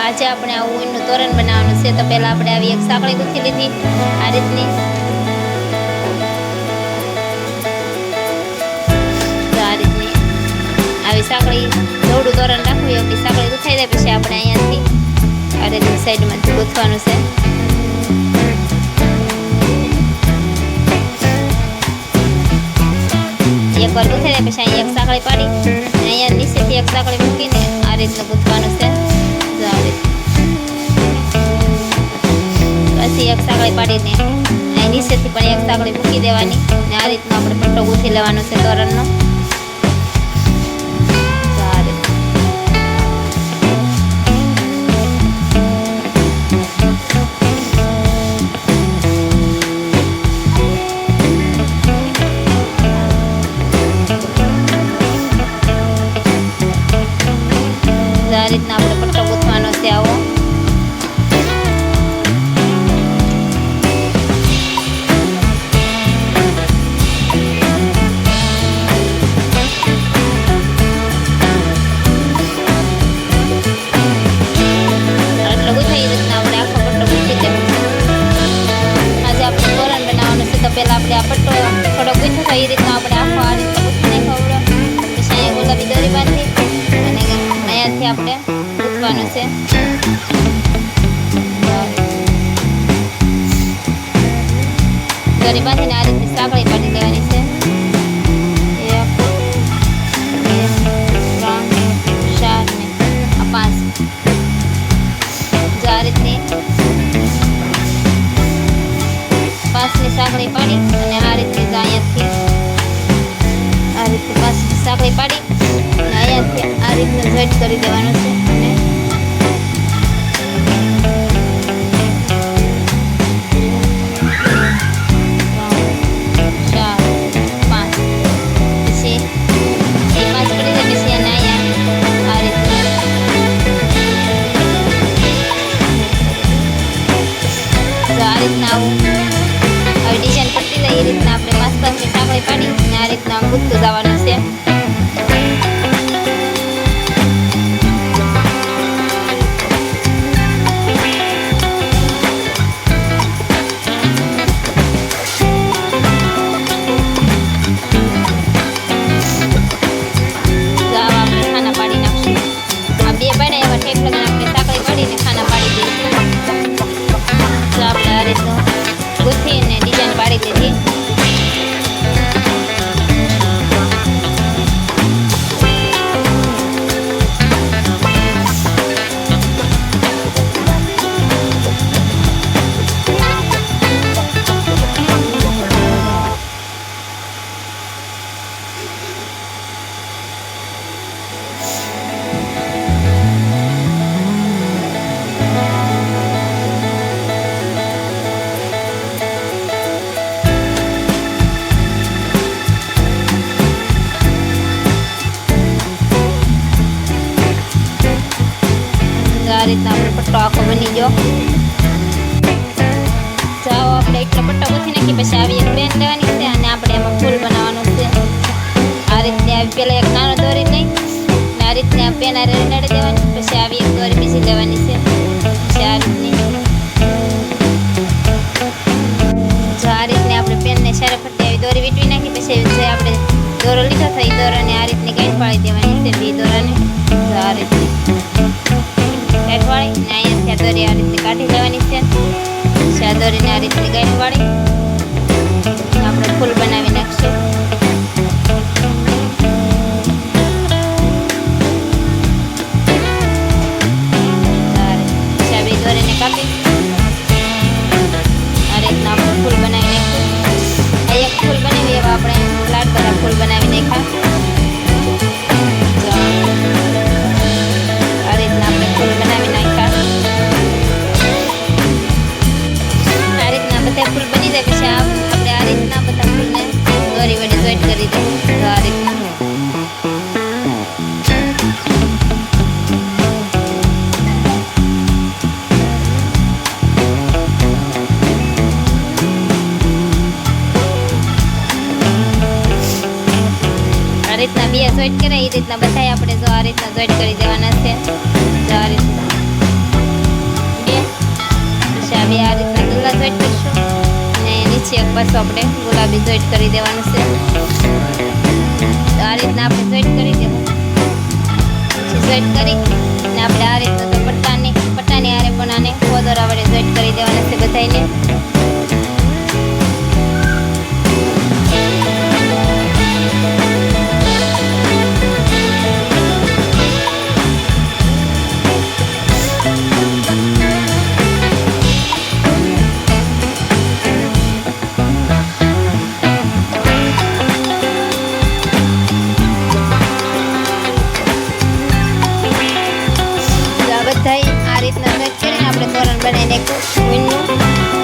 આજે આપણે આવું ઊનનું તોરણ બનાવવાનું છે. તો પહેલાં આપણે આવી એક સાંકળી ગૂંથી લીધી આ રીતની. તો આ રીતની આવી સાંકળી થોડું તોરણ રાખવું એવી સાંકળી ગૂંથાઈ જાય પછી આપણે અહીંયાથી આ રીતની સાઈડમાંથી ગૂંથવાનું છે. એકવાર ગૂંથાઈ જાય પછી અહીંયા એક સાંકળી પાડી અહીંયા નીચેથી એક સાંકળી મૂકીને આ રીતનું ગૂંથવાનું છે. પછી એક સાંકળી પાડીને અહીં નીચેથી પણ એક સાંકળી મૂકી દેવાની ને આ રીતનો આપણે પટ્ટો ગૂંથી લેવાનો છે તોરણનો. આ રીતના આપણે પટ્ટો ગૂંથવાનો છે આવો. પહેલાં આપણે આ પટ્ટો થોડો ગૂંથો તો એ રીતનો આપણે આખો આ રીતનો ગૂંથી નાખવો. પછી અહીંયા ગુલાબી દોરી બાંધી અને અહીંયાથી આપણે ગૂંથવાનું છે. દોરી બાંધીને આ રીતની સાંકળી પાડી લેવાની છે. 1 2 3 4 ને 5 જો આ રીતની 5ની સાંકળી પાડી અને આ રીતે અહીંયાથી આ રીતે 5ની સાંકળી પાડી અને અહીંયાથી આ રીતનું જોઈન્ટ કરી દેવાનું છે. અને 5ની સાંકળી પાડી અને આ રીતના ગૂંથતું જવાનું છે. આપણે ખાના પાડી નાખશું. આ બે પાડ્યા એમાં ઠેક લગીને આપણે સાંકળી પાડીને ખાના પાડી દઈશું. તો આપણે આ રીતનું ગૂંથીને ડિઝાઇન પાડી દીધી. આ રીતના આપણે પટ્ટો આખો બની ગયો. જાઓ આપણે એટલો પટ્ટો ગૂંથી નાખી પછી આવી એક પેન લેવાની છે અને આપણે એમાં ફૂલ બનાવવાનું છે. આ રીતની આવી પહેલાં એક નાનો દોરી લઈ અને આ રીતની આ પેન આરે લગાડી દેવાની. પછી આવી એક દોરી બીજી લેવાની છે. પછી આ રીતની જો આ રીતની આપણે પેનને ચારે ફરતી આવી દોરી વીંટવી નાખી પછી જે આપણે દોરો લીધો હતો એ દોરાને આ રીતની ગાંઠ પાડી દેવાની છે. બે દોરાને જો આ રીતની ગાંઠ વાળી ને અહીંયાથી આ દોરી આ રીતની કાઢી લેવાની છે. પછી આ દોરીને આ રીતની ગાંઠ વાળી આપણે ફૂલ બનાવી નાખશું. પછી આ બે દોરીને કાપી આ રીતના આપણે ફૂલ બનાવી નાખશું. આ એક ફૂલ બનાવી એવા આપણે લાડ બધા ફૂલ બનાવી નાખ્યા. આ રીતના આપણે ફૂલ બનાવી નાખ્યા. આ રીતના બધા ફૂલ બની જાય પછી આપણે આ રીતના બધા ફૂલને દોરી વડે જોઈન્ટ કરી દઈએ. આ રીતના રીતના બે જોઈન્ટ કરે એ રીતના બધાય આપણે જો આ રીતના જોઈન્ટ કરી દેવાના છે. જો આ રીતના પાછું આપણે ગુલાબી જોઈન્ટ કરી દેવાનું છે. તો આ રીતના આપણે જોઈન્ટ કરી દેવું. પછી જોઈન્ટ કરી ને આપણે આ રીતના તો પટ્ટાની હારે પણ આને દોરા વડે જોઈન્ટ કરી દેવાના છે બધાને. આ રીતના જોઈન્ટ કરીને આપણે તોરણ બનાવીને એક વીણનું